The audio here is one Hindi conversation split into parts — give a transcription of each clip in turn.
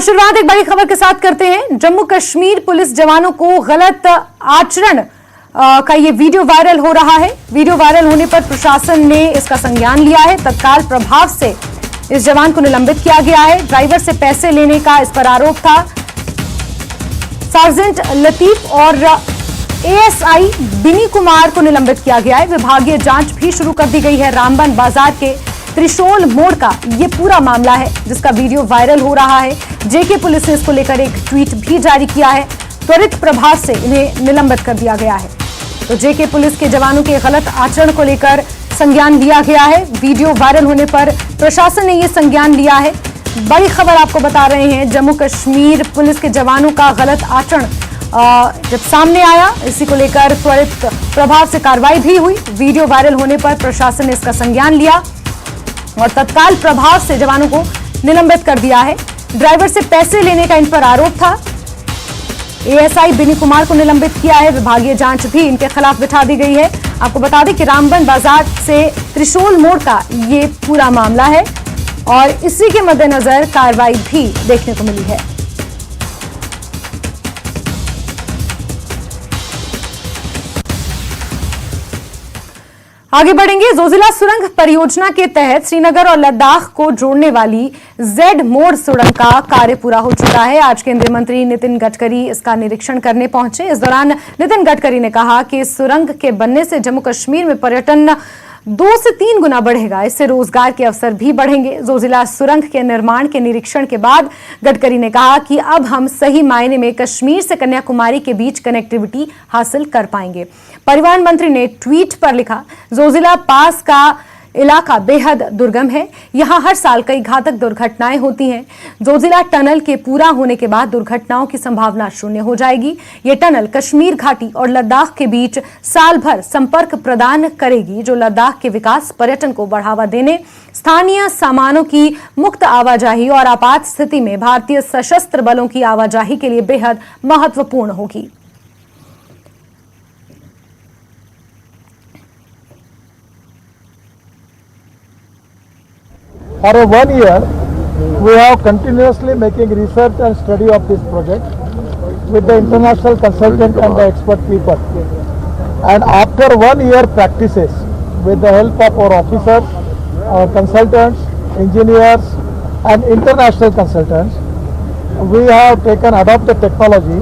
शुरुआत एक बड़ी खबर के साथ करते हैं। जम्मू कश्मीर पुलिस जवानों को गलत आचरण का ये वीडियो वायरल हो रहा है। वीडियो वायरल होने पर प्रशासन ने इसका संज्ञान लिया है। तत्काल प्रभाव से इस जवान को निलंबित किया गया है। ड्राइवर से पैसे लेने का इस पर आरोप था। सार्जेंट लतीफ और एएसआई बिनी कुमार को निलंबित किया गया है। विभागीय जांच भी शुरू कर दी गई है। रामबन बाजार के त्रिशोल मोड़ का ये पूरा मामला है जिसका वीडियो वायरल हो रहा है। जेके पुलिस ने इसको लेकर एक ट्वीट भी जारी किया है। त्वरित प्रभाव से इन्हें निलंबित कर दिया गया है। तो जेके पुलिस के जवानों के गलत आचरण को लेकर संज्ञान लिया गया है। वीडियो वायरल होने पर प्रशासन ने यह संज्ञान लिया है। बड़ी खबर आपको बता रहे हैं। जम्मू कश्मीर पुलिस के जवानों का गलत आचरण जब सामने आया, इसी को लेकर त्वरित प्रभाव से कार्रवाई भी हुई। वीडियो वायरल होने पर प्रशासन ने इसका संज्ञान लिया और तत्काल प्रभाव से जवानों को निलंबित कर दिया है। ड्राइवर से पैसे लेने का इन पर आरोप था। एएसआई बिनी कुमार को निलंबित किया है। विभागीय जांच भी इनके खिलाफ बिठा दी गई है। आपको बता दें कि रामबन बाजार से त्रिशोल मोड़ का ये पूरा मामला है और इसी के मद्देनजर कार्रवाई भी देखने को मिली है। आगे बढ़ेंगे। जोजिला सुरंग परियोजना के तहत श्रीनगर और लद्दाख को जोड़ने वाली जेड मोड़ सुरंग का कार्य पूरा हो चुका है। आज केंद्रीय मंत्री नितिन गडकरी इसका निरीक्षण करने पहुंचे। इस दौरान नितिन गडकरी ने कहा कि इस सुरंग के बनने से जम्मू कश्मीर में पर्यटन 2 से 3 गुना बढ़ेगा। इससे रोजगार के अवसर भी बढ़ेंगे। जोजिला सुरंग के निर्माण के निरीक्षण के बाद गडकरी ने कहा कि अब हम सही मायने में कश्मीर से कन्याकुमारी के बीच कनेक्टिविटी हासिल कर पाएंगे। परिवहन मंत्री ने ट्वीट पर लिखा, जोजिला पास का इलाका बेहद दुर्गम है। यहां हर साल कई घातक दुर्घटनाएं होती हैं। जोजिला टनल के पूरा होने के बाद दुर्घटनाओं की संभावना शून्य हो जाएगी। ये टनल कश्मीर घाटी और लद्दाख के बीच साल भर संपर्क प्रदान करेगी, जो लद्दाख के विकास, पर्यटन को बढ़ावा देने, स्थानीय सामानों की मुक्त आवाजाही और आपात स्थिति में भारतीय सशस्त्र बलों की आवाजाही के लिए बेहद महत्वपूर्ण होगी। For 1 year, we have continuously making research and study of this project with the international consultant and the expert people. And after 1 year practices, with the help of our officers, our consultants, engineers, and international consultants, we have adopted technology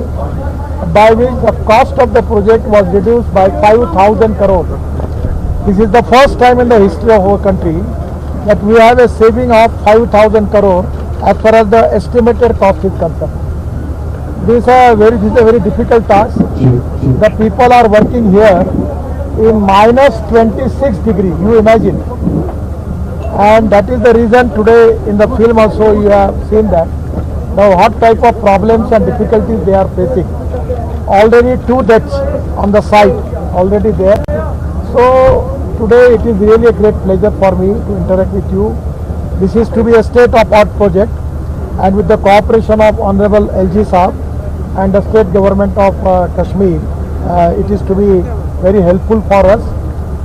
by which the cost of the project was reduced by 5,000 crore. This is the first time in the history of our country that we have a saving of 5,000 crore as far as the estimated cost is concerned. This is a very difficult task. The people are working here in minus 26 degree, you imagine. And that is the reason today in the film also you have seen that now what type of problems and difficulties they are facing. Already 2 deaths on the site already there. So today it is really a great pleasure for me to interact with you. This is to be a state-of-art project, and with the cooperation of Honorable LG Saab and the state government of Kashmir, it is to be very helpful for us.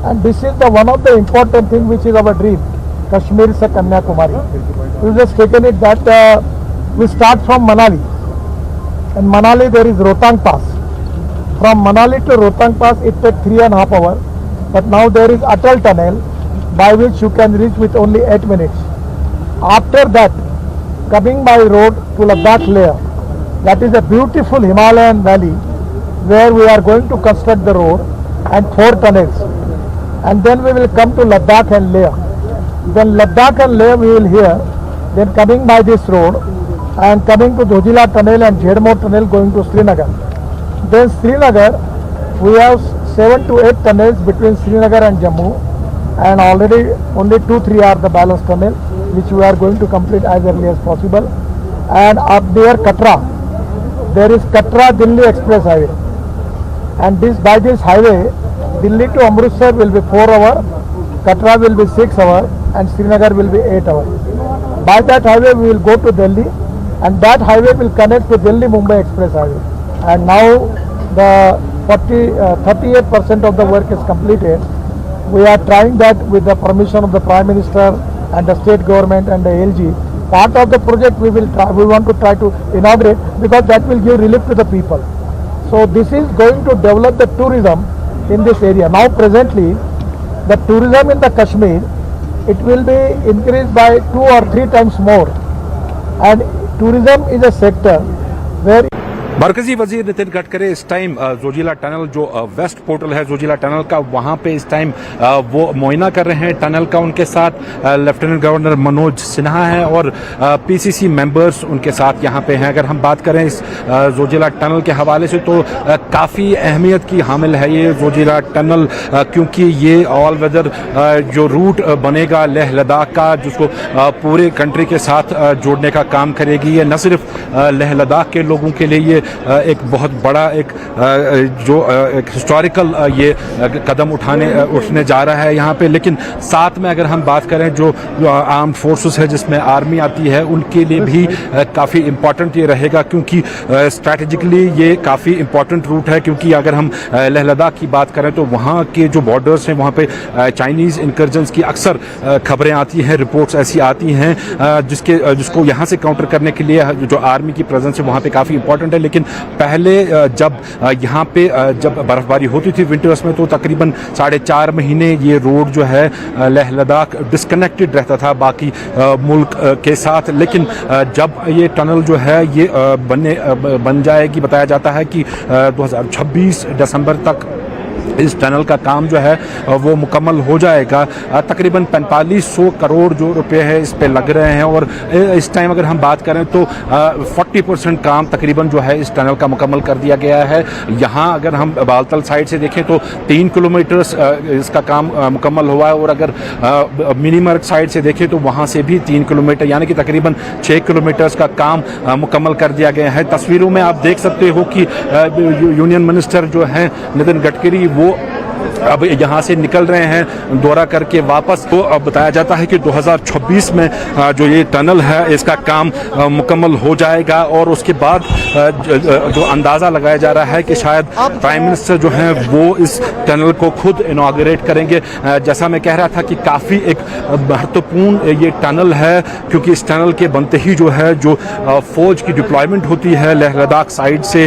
And this is the one of the important thing which is our dream, Kashmir se Kanyakumari. We just taken it that we start from Manali. In Manali there is Rohtang Pass. From Manali to Rohtang Pass it takes 3.5 hours. But now there is Atal Tunnel by which you can reach with only 8 minutes. After that, coming by road to Ladakh Leh, that is a beautiful Himalayan valley where we are going to construct the road and 4 tunnels. And then we will come to Ladakh and Leh. Then Ladakh and Leh we will hear. Then coming by this road and coming to Dojila Tunnel and Jhedmore Tunnel going to Srinagar. Then Srinagar we have 7 to 8 tunnels between Srinagar and Jammu, and already only 2-3 are the balance tunnel which we are going to complete as early as possible. And up there Katra, there is Katra Delhi Express Highway, and by this highway Delhi to Amritsar will be 4 hours, Katra will be 6 hours, and Srinagar will be 8 hours. By that highway we will go to Delhi, and that highway will connect to Delhi Mumbai Express Highway. And now the 38% of the work is completed. We are trying that with the permission of the Prime Minister and the state government and the LG part of the project we want to try to inaugurate, because that will give relief to the people. So this is going to develop the tourism in this area. Now presently, the tourism in the Kashmir, it will be increased by 2 or 3 times more. And tourism is a sector where मरकजी वजीर नितिन गडकरी इस टाइम जोजिला टनल जो वेस्ट पोर्टल है जोजिला टनल का, वहां पे इस टाइम वो मुआयना कर रहे हैं टनल का। उनके साथ लेफ्टिनेंट गवर्नर मनोज सिन्हा है और पीसीसी मेंबर्स उनके साथ यहां पे हैं। अगर हम बात करें इस जोजिला टनल के हवाले से तो काफ़ी अहमियत की हामिल है ये जोजिला टनल, क्योंकि ये ऑल वेदर जो रूट बनेगा लेह लद्दाख का, जिसको पूरे कंट्री के साथ जोड़ने का काम करेगी। ये न सिर्फ लेह लद्दाख के लोगों के लिए ये एक बहुत बड़ा एक हिस्टोरिकल ये कदम उठने जा रहा है यहाँ पे, लेकिन साथ में अगर हम बात करें जो आर्म फोर्सेस है जिसमें आर्मी आती है, उनके लिए भी काफ़ी इम्पॉर्टेंट ये रहेगा, क्योंकि स्ट्रैटेजिकली ये काफ़ी इम्पॉर्टेंट रूट है। क्योंकि अगर हम लेह लद्दाख की बात करें तो वहाँ के जो बॉर्डर्स हैं वहाँ पे चाइनीज़ इंकर्जन्स की अक्सर खबरें आती हैं, रिपोर्ट्स ऐसी आती हैं जिसको यहाँ से काउंटर करने के लिए जो आर्मी की प्रेजेंस है वहाँ पे काफ़ी इंपॉर्टेंट है। लेकिन पहले जब यहाँ पे जब बर्फबारी होती थी विंटर्स में, तो तकरीबन 4.5 महीने ये रोड जो है लेह लद्दाख डिस्कनेक्टेड रहता था बाकी मुल्क के साथ। लेकिन जब ये टनल जो है ये बन जाएगी, बताया जाता है कि 2026 दिसंबर तक इस टनल का काम जो है वो मुकम्मल हो जाएगा। तकरीबन 4500 करोड़ जो रुपए है इस पे लग रहे हैं और इस टाइम अगर हम बात करें तो 40% काम तकरीबन जो है इस टनल का मुकम्मल कर दिया गया है। यहाँ अगर हम बालतल साइड से देखें तो 3 किलोमीटर इसका काम मुकम्मल हुआ है और अगर मिनीमर्ग साइड से देखें तो वहाँ से भी 3 किलोमीटर यानी कि तकरीबन 6 किलोमीटर का काम मुकम्मल कर दिया गया है। तस्वीरों में आप देख सकते हो कि यूनियन मिनिस्टर जो हैं नितिन गडकरी वो अब यहाँ से निकल रहे हैं दौरा करके वापस। तो अब बताया जाता है कि 2026 में जो ये टनल है इसका काम मुकम्मल हो जाएगा और उसके बाद जो अंदाज़ा लगाया जा रहा है कि शायद प्राइम मिनिस्टर जो हैं वो इस टनल को खुद इनॉग्रेट करेंगे। जैसा मैं कह रहा था कि काफ़ी एक महत्वपूर्ण ये टनल है, क्योंकि इस टनल के बनते ही जो है जो फौज की डिप्लॉयमेंट होती है लेह लद्दाख साइड से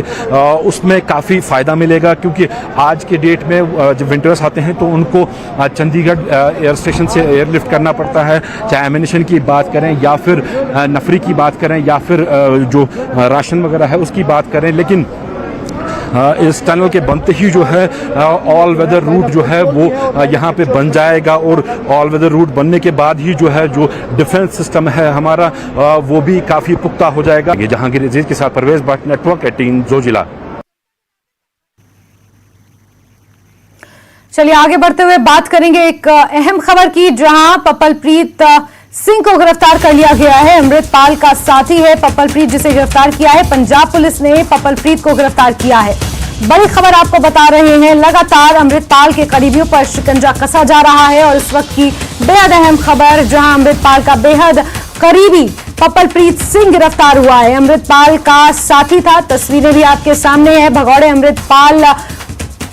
उसमें काफ़ी फ़ायदा मिलेगा। क्योंकि आज के डेट में जब विंटर्स आते हैं तो उनको चंडीगढ़ एयर स्टेशन से एयरलिफ्ट करना पड़ता है, चाहे एमिनेशन की बात करें या फिर नफरी की बात करें या फिर जो राशन वगैरह है उसकी बात करें। लेकिन इस टनल के बनते ही जो है ऑल वेदर रूट जो है वो यहाँ पे बन जाएगा और ऑल वेदर रूट बनने के बाद ही जो है जो डिफेंस सिस्टम है हमारा वो भी काफ़ी पुख्ता हो जाएगा। ये जहांगीर अजीज के साथ परवेज भट्ट, नेटवर्क 18 जोजिला। चलिए आगे बढ़ते हुए बात करेंगे एक अहम खबर की, जहां पप्पलप्रीत सिंह को गिरफ्तार कर लिया गया है। अमृतपाल का साथी है पप्पलप्रीत, जिसे गिरफ्तार किया है। पंजाब पुलिस ने पप्पलप्रीत को गिरफ्तार किया है। बड़ी खबर आपको बता रहे हैं, लगातार अमृतपाल के करीबियों पर शिकंजा कसा जा रहा है और इस वक्त की बेहद अहम खबर, जहां अमृतपाल का बेहद करीबी पप्पलप्रीत सिंह गिरफ्तार हुआ है। अमृतपाल का साथी था, तस्वीरें भी आपके सामने है। भगौड़े अमृतपाल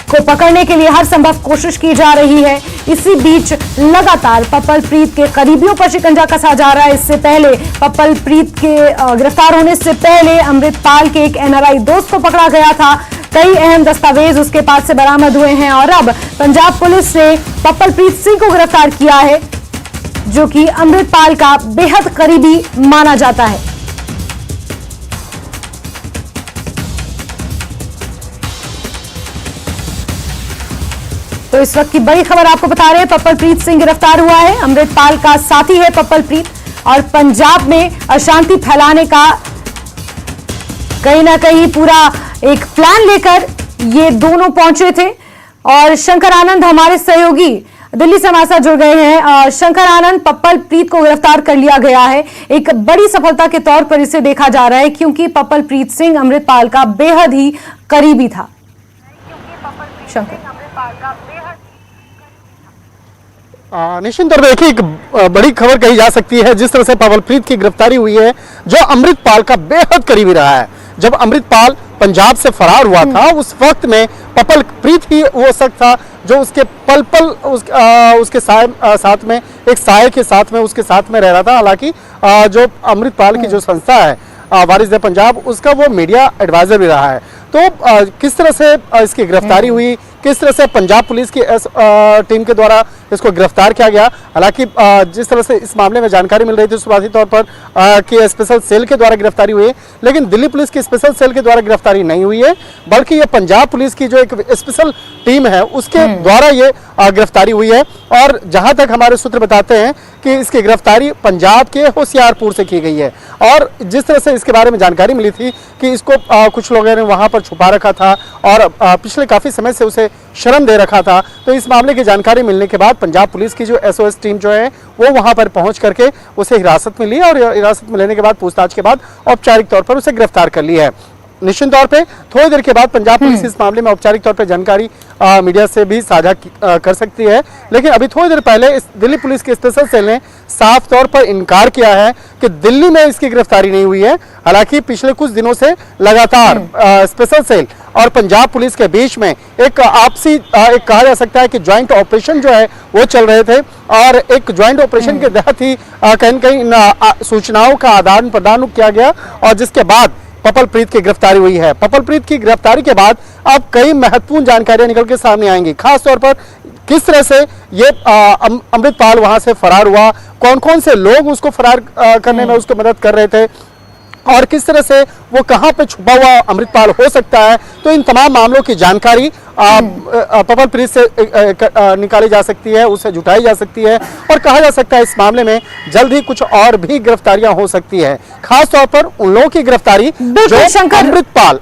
को पकड़ने के लिए हर संभव कोशिश की जा रही है। इसी बीच लगातार पप्पलप्रीत के करीबियों पर शिकंजा कसा जा रहा है। इससे पहले पप्पलप्रीत के गिरफ्तार होने से पहले अमृतपाल के एक एनआरआई दोस्त को पकड़ा गया था। कई अहम दस्तावेज उसके पास से बरामद हुए हैं और अब पंजाब पुलिस ने पप्पलप्रीत सिंह को गिरफ्तार किया है, जो कि अमृतपाल का बेहद करीबी माना जाता है। तो इस वक्त की बड़ी खबर आपको बता रहे हैं, पप्पलप्रीत सिंह गिरफ्तार हुआ है। अमृतपाल का साथी है पप्पलप्रीत और पंजाब में अशांति फैलाने का कहीं ना कहीं पूरा एक प्लान लेकर ये दोनों पहुंचे थे। और शंकर आनंद हमारे सहयोगी दिल्ली से हमारे साथ जुड़ गए हैं। शंकर आनंद, पप्पलप्रीत को गिरफ्तार कर लिया गया है, एक बड़ी सफलता के तौर पर इसे देखा जा रहा है, क्योंकि पप्पलप्रीत सिंह अमृतपाल का बेहद ही करीबी था। शंकर, निश्चित तौर पर देखिए एक बड़ी खबर कही जा सकती है जिस तरह से पप्पलप्रीत की गिरफ्तारी हुई है, जो अमृतपाल का बेहद करीबी रहा है। जब अमृतपाल पंजाब से फरार हुआ था, उस वक्त में पपल प्रीत ही वो शख्स था जो उसके पल पल उसके साथ में एक साये के साथ में उसके साथ में रह रहा था। हालांकि जो अमृतपाल की जो संस्था है वारिस ए पंजाब, उसका वो मीडिया एडवाइजर भी रहा है। तो किस तरह से इसकी गिरफ्तारी हुई, किस तरह से पंजाब पुलिस की टीम के द्वारा इसको गिरफ्तार किया गया। हालांकि जिस तरह से इस मामले में जानकारी मिल रही थी शुरुआती तौर पर कि स्पेशल सेल के द्वारा गिरफ्तारी हुई है, लेकिन दिल्ली पुलिस की स्पेशल सेल के द्वारा गिरफ्तारी नहीं हुई है, बल्कि ये पंजाब पुलिस की जो एक स्पेशल टीम है उसके द्वारा ये गिरफ्तारी हुई है। और जहां तक हमारे सूत्र बताते हैं कि इसकी गिरफ्तारी पंजाब के होशियारपुर से की गई है। और जिस तरह से इसके बारे में जानकारी मिली थी कि इसको कुछ लोगों ने वहां पर छुपा रखा था और पिछले काफी समय से उसे शरण दे रखा था, तो इस मामले की जानकारी मिलने के बाद पंजाब पुलिस की जो एसओएस टीम जो है वो वहां पर पहुंच करके उसे हिरासत में ली और हिरासत में लेने के बाद पूछताछ के बाद औपचारिक तौर पर उसे गिरफ्तार कर ली है। निश्चित तौर पे थोड़ी देर के बाद पंजाब पुलिस इस मामले में औपचारिक तौर पे जानकारी मीडिया से भी साझा कर सकती है, लेकिन अभी थोड़ी देर पहले इस दिल्ली पुलिस के स्पेशल सेल ने साफ तौर पर इनकार किया है कि दिल्ली में इसकी गिरफ्तारी नहीं हुई है। हालांकि पिछले कुछ दिनों से लगातार स्पेशल सेल और पंजाब पुलिस के बीच में एक आपसी एक कहा जा सकता है कि ज्वाइंट ऑपरेशन जो है वो चल रहे थे और एक ज्वाइंट ऑपरेशन के तहत ही कहीं न कहीं सूचनाओं का आदान प्रदान किया गया और जिसके बाद पपल प्रीत की गिरफ्तारी हुई है। पपल प्रीत की गिरफ्तारी के बाद अब कई महत्वपूर्ण जानकारियां निकल के सामने आएंगी, खास तौर पर किस तरह से ये अमृतपाल वहां से फरार हुआ, कौन कौन से लोग उसको फरार करने में उसको मदद कर रहे थे और किस तरह से वो कहां पे छुपा हुआ अमृतपाल हो सकता है। तो इन तमाम मामलों की जानकारी पपल प्रीत से निकाली जा सकती है, उसे जुटाई जा सकती है और कहा जा सकता है इस मामले में जल्द ही कुछ और भी गिरफ्तारियां हो सकती है, खास तौर पर उन लोगों की गिरफ्तारी जो अमृतपाल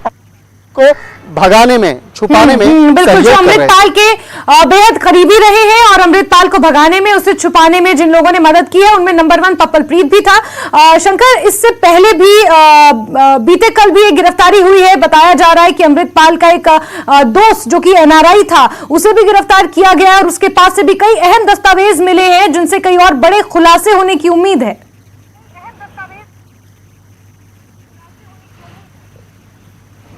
को भगाने में छुपाने में बिल्कुल, जो अमृतपाल के बेहद करीबी रहे हैं और अमृतपाल को भगाने में उसे छुपाने में जिन लोगों ने मदद की है उनमें नंबर 1 पपल प्रीत भी था। शंकर, इससे पहले भी बीते कल भी एक गिरफ्तारी हुई है। बताया जा रहा है कि अमृतपाल का एक दोस्त जो कि एनआरआई था उसे भी गिरफ्तार किया गया और उसके पास से भी कई अहम दस्तावेज मिले हैं जिनसे कई और बड़े खुलासे होने की उम्मीद है।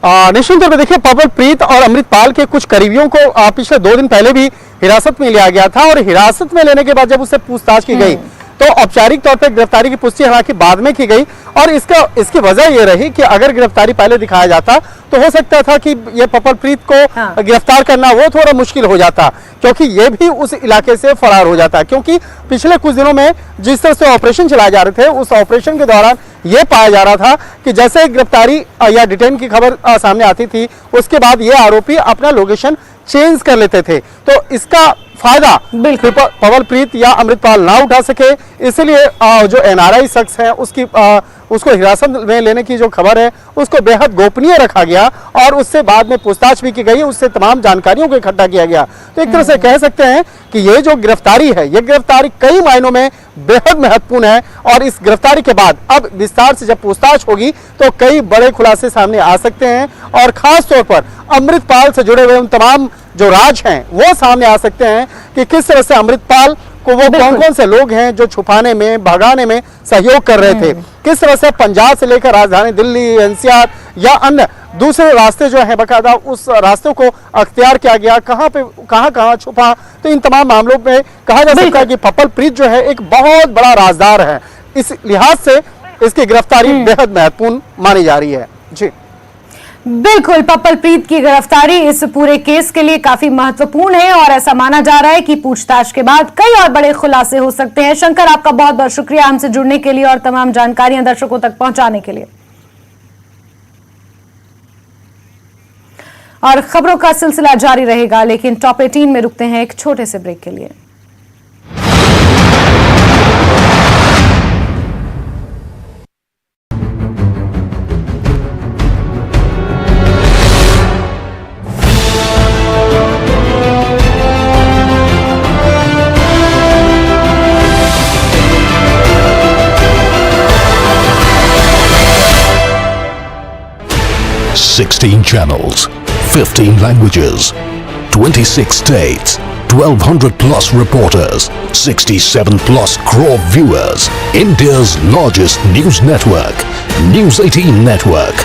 निश्चित तौर पर देखिए, पपल प्रीत और अमृतपाल के कुछ करीबियों को पिछले 2 दिन पहले भी हिरासत में लिया गया था और हिरासत में लेने के बाद जब उससे पूछताछ की गई तो औपचारिक तौर पर गिरफ्तारी की पुष्टि हालांकि बाद में की गई और इसकी वजह यह रही कि अगर गिरफ्तारी पहले दिखाया जाता तो हो सकता था कि ये पपल प्रीत को गिरफ्तार करना वो थोड़ा मुश्किल हो जाता, क्योंकि ये भी उस इलाके से फरार हो जाता। क्योंकि पिछले कुछ दिनों में जिस तरह से ऑपरेशन चलाए जा रहे थे उस ऑपरेशन के दौरान ये पाया जा रहा था कि जैसे गिरफ्तारी या डिटेन की खबर सामने आती थी उसके बाद ये आरोपी अपना लोकेशन चेंज कर लेते थे। तो इसका फायदा पपल प्रीत या अमृतपाल ना उठा सके, इसलिए जो एनआरआई शख्स है उसको हिरासत में लेने की जो खबर है उसको बेहद गोपनीय रखा गया और उससे बाद में पूछताछ भी की गई, उससे तमाम जानकारियों को इकट्ठा किया गया। तो एक तरह से कह सकते हैं कि ये जो गिरफ्तारी है ये गिरफ्तारी कई मायनों में बेहद महत्वपूर्ण है और इस गिरफ्तारी के बाद अब विस्तार से जब पूछताछ होगी तो कई बड़े खुलासे सामने आ सकते हैं और खास तौर पर अमृतपाल से जुड़े हुए उन तमाम जो राज हैं वो सामने आ सकते हैं कि किस तरह से अमृतपाल को वो कौन कौन से लोग हैं जो छुपाने में भगाने में सहयोग कर रहे थे, किस तरह से पंजाब से लेकर राजधानी दिल्ली, एनसीआर या अन्य दूसरे रास्ते जो हैं बकायदा उस रास्तों को अख्तियार किया गया, कहां छुपा। तो इन तमाम मामलों में कहा जा सकता है कि पपल प्रीत जो है एक बहुत बड़ा राजदार है, इस लिहाज से इसकी गिरफ्तारी बेहद महत्वपूर्ण मानी जा रही है। जी बिल्कुल, पपल प्रीत की गिरफ्तारी इस पूरे केस के लिए काफी महत्वपूर्ण है और ऐसा माना जा रहा है कि पूछताछ के बाद कई और बड़े खुलासे हो सकते हैं। शंकर, आपका बहुत बहुत शुक्रिया हमसे जुड़ने के लिए और तमाम जानकारियां दर्शकों तक पहुंचाने के लिए। और खबरों का सिलसिला जारी रहेगा, लेकिन टॉप 18 में रुकते हैं एक छोटे से ब्रेक के लिए। Sixteen channels, 15 languages, 26 states, 1200 plus reporters, 67 plus crore viewers. India's largest news network, News 18 Network.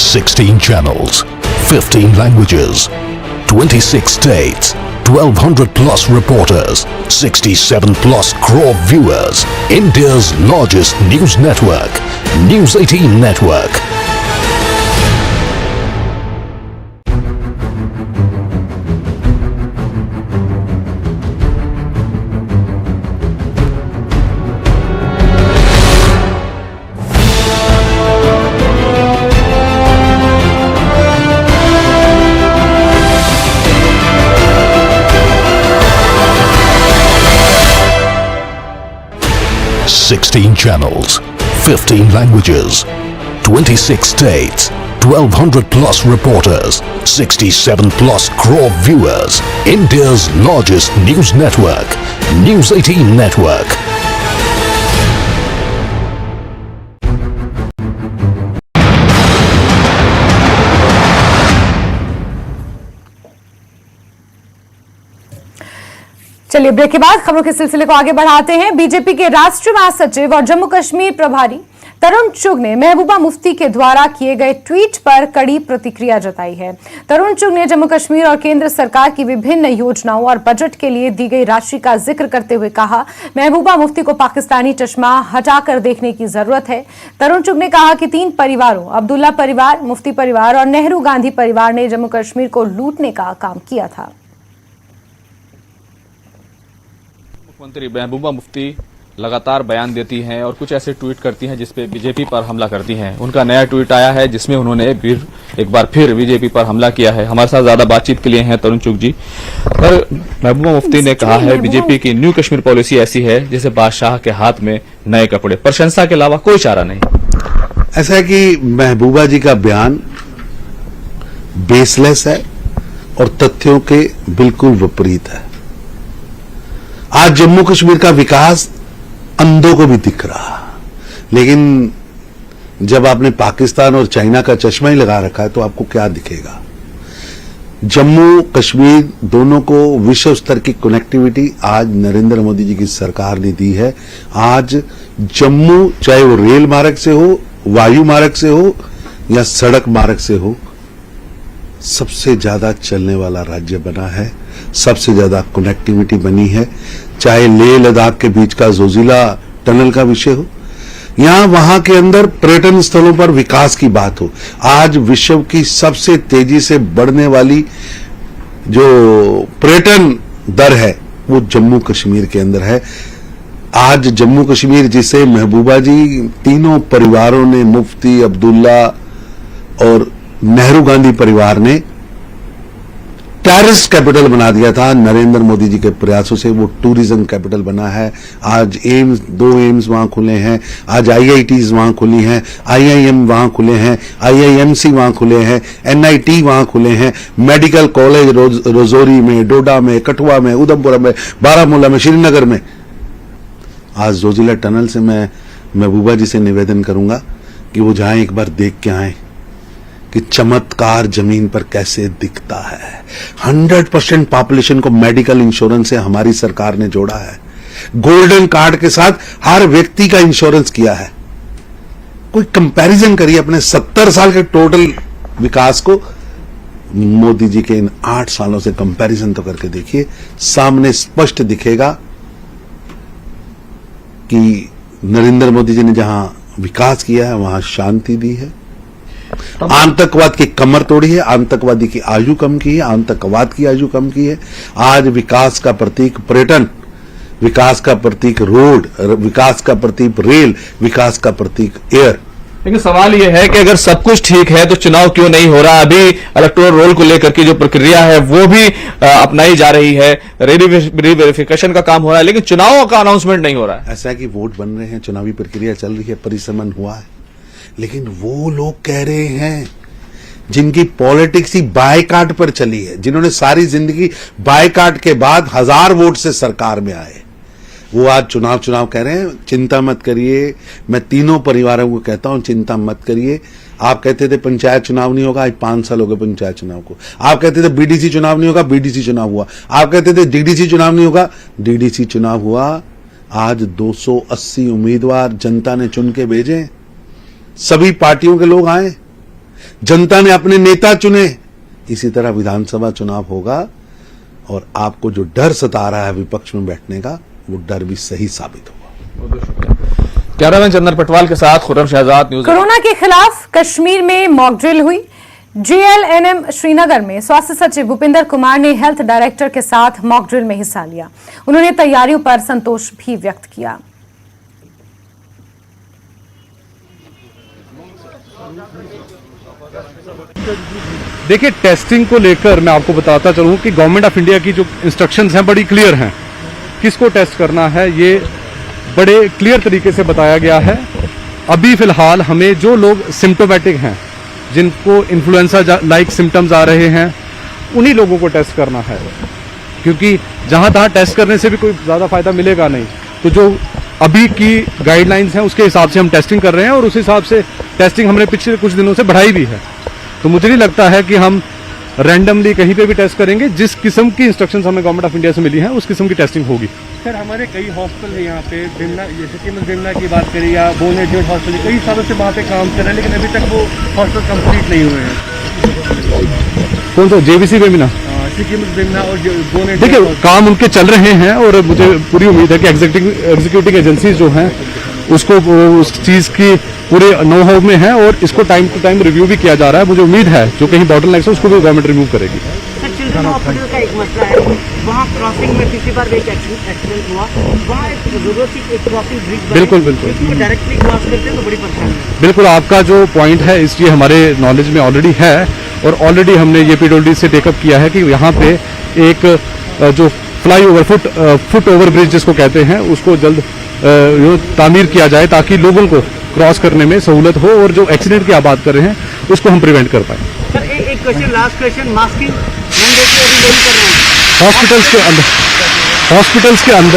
16 channels, 15 languages, 26 states, 1200 plus reporters, 67 plus crore viewers. India's largest news network, News 18 Network. Sixteen channels, 15 languages, 26 states, 1200 plus reporters, 67 plus crore viewers. India's largest news network, News 18 Network. चलिए ब्रेक के बाद खबरों के सिलसिले को आगे बढ़ाते हैं। बीजेपी के राष्ट्रीय महासचिव और जम्मू कश्मीर प्रभारी तरुण चुग ने महबूबा मुफ्ती के द्वारा किए गए ट्वीट पर कड़ी प्रतिक्रिया जताई है। तरुण चुग ने जम्मू कश्मीर और केंद्र सरकार की विभिन्न योजनाओं और बजट के लिए दी गई राशि का जिक्र करते हुए कहा, महबूबा मुफ्ती को पाकिस्तानी चश्मा हटाकर देखने की जरूरत है। तरुण चुग ने कहा कि 3 परिवारों, अब्दुल्ला परिवार, मुफ्ती परिवार और नेहरू गांधी परिवार ने जम्मू कश्मीर को लूटने का काम किया था। मुख्यमंत्री महबूबा मुफ्ती लगातार बयान देती हैं और कुछ ऐसे ट्वीट करती हैं जिसपे बीजेपी पर हमला करती हैं। उनका नया ट्वीट आया है जिसमें उन्होंने एक बार फिर बीजेपी पर हमला किया है। हमारे साथ ज्यादा बातचीत के लिए हैं तरुण चुग जी। पर महबूबा मुफ्ती ने कहा है बीजेपी की न्यू कश्मीर पॉलिसी ऐसी है जैसे बादशाह के हाथ में नए कपड़े, प्रशंसा के अलावा कोई चारा नहीं। ऐसा है कि महबूबा जी का बयान बेसलेस है और तथ्यों के बिल्कुल विपरीत है। आज जम्मू कश्मीर का विकास अंधों को भी दिख रहा, लेकिन जब आपने पाकिस्तान और चाइना का चश्मा ही लगा रखा है तो आपको क्या दिखेगा। जम्मू कश्मीर दोनों को विश्व स्तर की कनेक्टिविटी आज नरेंद्र मोदी जी की सरकार ने दी है। आज जम्मू चाहे वो रेल मार्ग से हो, वायु मार्ग से हो या सड़क मार्ग से हो, सबसे ज्यादा चलने वाला राज्य बना है, सबसे ज्यादा कनेक्टिविटी बनी है। चाहे लेह लद्दाख के बीच का जोजिला टनल का विषय हो, यहां वहां के अंदर पर्यटन स्थलों पर विकास की बात हो। आज विश्व की सबसे तेजी से बढ़ने वाली जो पर्यटन दर है वो जम्मू कश्मीर के अंदर है। आज जम्मू कश्मीर जिसे महबूबा जी तीनों परिवारों ने, मुफ्ती, अब्दुल्ला और नेहरू गांधी परिवार ने टूरिस्ट कैपिटल बना दिया था, नरेंद्र मोदी जी के प्रयासों से वो टूरिज्म कैपिटल बना है। आज एम्स, 2 एम्स वहां खुले हैं, आज IITs वहां खुली हैं, IIM वहां खुले हैं, IIMC वहां खुले हैं, NIT वहां खुले हैं, मेडिकल कॉलेज रजौरी में, डोडा में, कठुआ में, उधमपुर में, बारामूला में, श्रीनगर में। आज जोजिला टनल से मैं महबूबा जी से निवेदन करूंगा कि वो जाएं, एक बार देख के आएं कि चमत्कार जमीन पर कैसे दिखता है। 100% पॉपुलेशन को मेडिकल इंश्योरेंस से हमारी सरकार ने जोड़ा है। गोल्डन कार्ड के साथ हर व्यक्ति का इंश्योरेंस किया है। कोई कंपैरिजन करिए अपने 70 साल के टोटल विकास को मोदी जी के इन 8 सालों से कंपैरिजन तो करके देखिए, सामने स्पष्ट दिखेगा कि नरेंद्र मोदी जी ने जहां विकास किया है वहां शांति दी है, आतंकवाद की कमर तोड़ी है, आतंकवादी की आयु कम की है, आतंकवाद की आयु कम की है। आज विकास का प्रतीक पर्यटन, विकास का प्रतीक रोड, विकास का प्रतीक रेल, विकास का प्रतीक एयर। लेकिन सवाल यह है कि अगर सब कुछ ठीक है तो चुनाव क्यों नहीं हो रहा। अभी इलेक्टोरल रोल को लेकर की जो प्रक्रिया है वो भी अपनाई जा रही है, रीवेरिफिकेशन का काम हो रहा है, लेकिन चुनाव का अनाउंसमेंट नहीं हो रहा है। ऐसा है कि वोट बन रहे हैं, चुनावी प्रक्रिया चल रही है, परिसमन हुआ है, लेकिन वो लोग कह रहे हैं जिनकी पॉलिटिक्स ही बायकाट पर चली है, जिन्होंने सारी जिंदगी बायकाट के बाद 1000 वोट से सरकार में आए, वो आज चुनाव कह रहे हैं। चिंता मत करिए, मैं तीनों परिवारों को कहता हूं चिंता मत करिए। आप कहते थे पंचायत चुनाव नहीं होगा, आज 5 साल हो गए पंचायत चुनाव को। आप कहते थे BDC चुनाव नहीं होगा, BDC चुनाव हुआ। आप कहते थे DDC चुनाव नहीं होगा, DDC चुनाव हुआ। आज 280 उम्मीदवार जनता ने चुन के भेजे, सभी पार्टियों के लोग आए। जनता ने अपने नेता चुने, इसी तरह विधानसभा चुनाव होगा और आपको जो डर सता रहा है विपक्ष में बैठने का, वो डर भी सही साबित होगा। कैमरामैन चंदन पटवाल के साथ खुर्रम शहजाद, न्यूज़। कोरोना के खिलाफ कश्मीर में मॉक ड्रिल हुई। JLNM श्रीनगर में स्वास्थ्य सचिव भूपिंदर कुमार ने हेल्थ डायरेक्टर के साथ मॉक ड्रिल में हिस्सा लिया। उन्होंने तैयारियों पर संतोष भी व्यक्त किया। देखिए, टेस्टिंग को लेकर मैं आपको बताता चलूं कि गवर्नमेंट ऑफ इंडिया की जो इंस्ट्रक्शंस हैं बड़ी क्लियर हैं। किसको टेस्ट करना है ये बड़े क्लियर तरीके से बताया गया है। अभी फिलहाल हमें जो लोग सिम्टोमेटिक हैं, जिनको इन्फ्लुएंजा लाइक सिम्टम्स आ रहे हैं, उन्हीं लोगों को टेस्ट करना है, क्योंकि जहां तहां टेस्ट करने से भी कोई ज़्यादा फायदा मिलेगा नहीं। तो जो अभी की गाइडलाइंस हैं उसके हिसाब से हम टेस्टिंग कर रहे हैं और उस हिसाब से टेस्टिंग हमने पिछले कुछ दिनों से बढ़ाई भी है। तो मुझे नहीं लगता है कि हम रैंडमली कहीं पे भी टेस्ट करेंगे। जिस किस्म की इंस्ट्रक्शंस हमें गवर्नमेंट ऑफ इंडिया से मिली हैं उस किस्म की टेस्टिंग होगी। सर, हमारे कई हॉस्पिटल है यहाँ पे, बिमला, जैसे कि बिमला की बात करें या बोन एडजोन हॉस्पिटल, कई सालों से वहाँ पे काम कर रहे हैं, लेकिन अभी तक वो हॉस्पिटल कंप्लीट नहीं हुए हैं। कौन सा JBC में भी ना? बिमला और बोन एडजोन। देखिए, काम उनके चल रहे हैं और मुझे पूरी उम्मीद है कि एग्जीक्यूटिव एजेंसीज जो हैं उसको उस चीज़ की पूरे नो हाउ में है और इसको टाइम टू टाइम रिव्यू भी किया जा रहा है। मुझे उम्मीद है जो कहीं बॉटलनेक्स है उसको भी गवर्नमेंट रिमूव करेगी। सर, चिल्ड्रन हॉस्पिटल का एक मसला है, वहाँ क्रॉसिंग में पिछली बार एक एक्सीडेंट हुआ, वहाँ एक जरूरत थी एक क्रॉसिंग ब्रिज बने, बिल्कुल बिल्कुल क्योंकि डायरेक्टली क्रॉस करते हैं तो बड़ी परेशानी है। बिल्कुल, आपका जो पॉइंट है इसलिए हमारे नॉलेज में ऑलरेडी है और ऑलरेडी हमने ये PWD से टेकअप किया है कि यहाँ पे एक जो फ्लाईओवर फुट ओवर ब्रिज जिसको कहते हैं उसको जल्द तामीर किया जाए ताकि लोगों को क्रॉस करने में सहूलत हो और जो एक्सीडेंट की आप बात कर रहे हैं उसको हम प्रिवेंट कर पाए। सर, एक question, last question, masking mandatory अभी नहीं कर रहे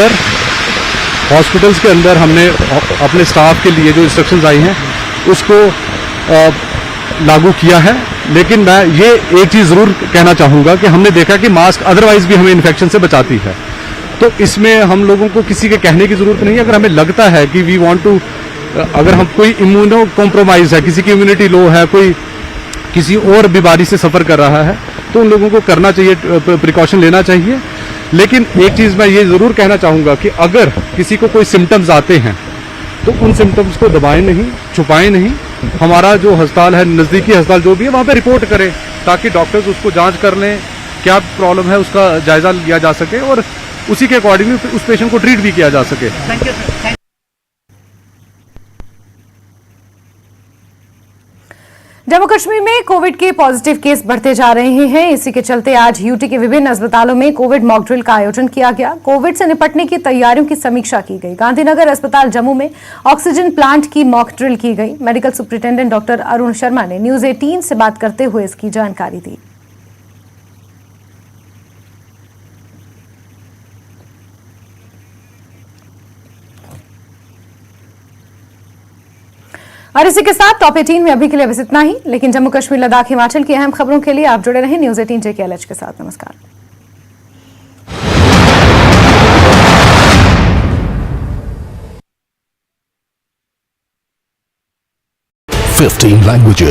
हैं हॉस्पिटल्स के अंदर हमने अपने स्टाफ के लिए जो इंस्ट्रक्शंस आई हैं उसको लागू किया है। लेकिन मैं ये एक चीज़ ज़रूर कहना चाहूँगा कि हमने देखा कि मास्क अदरवाइज भी हमें इन्फेक्शन से बचाती है, तो इसमें हम लोगों को किसी के कहने की ज़रूरत नहीं है। अगर हमें लगता है कि वी वांट टू, अगर हम कोई इम्यूनो कॉम्प्रोमाइज़ है, किसी की इम्यूनिटी लो है, कोई किसी और बीमारी से सफ़र कर रहा है, तो उन लोगों को करना चाहिए, प्रिकॉशन लेना चाहिए। लेकिन एक चीज़ मैं ये ज़रूर कहना चाहूँगा कि अगर किसी को कोई सिम्टम्स आते हैं तो उन सिम्टम्स को दबाएं नहीं, छुपाएं नहीं। हमारा जो अस्पताल है, नज़दीकी अस्पताल जो भी है, वहाँ पे रिपोर्ट करें ताकि डॉक्टर्स उसको जांच कर लें, क्या प्रॉब्लम है उसका जायज़ा लिया जा सके और उसी के अकॉर्डिंगली उस पेशेंट को ट्रीट भी किया जा सके। Thank you sir. Jammu Kashmir में कोविड के पॉजिटिव केस बढ़ते जा रहे हैं। इसी के चलते आज यूटी के विभिन्न अस्पतालों में कोविड मॉक ड्रिल का आयोजन किया गया। कोविड से निपटने की तैयारियों की समीक्षा की गई। गांधीनगर अस्पताल जम्मू में ऑक्सीजन प्लांट की मॉक ड्रिल की गई। Medical superintendent doctor Arun Sharma ने न्यूज 18 से बात करते हुए इसकी जानकारी दी। और इसी के साथ टॉप 18 में अभी के लिए बस इतना ही, लेकिन जम्मू कश्मीर, लद्दाख, हिमाचल की अहम खबरों के लिए आप जुड़े रहें न्यूज 18 JKLH के साथ। नमस्कार। 15 languages.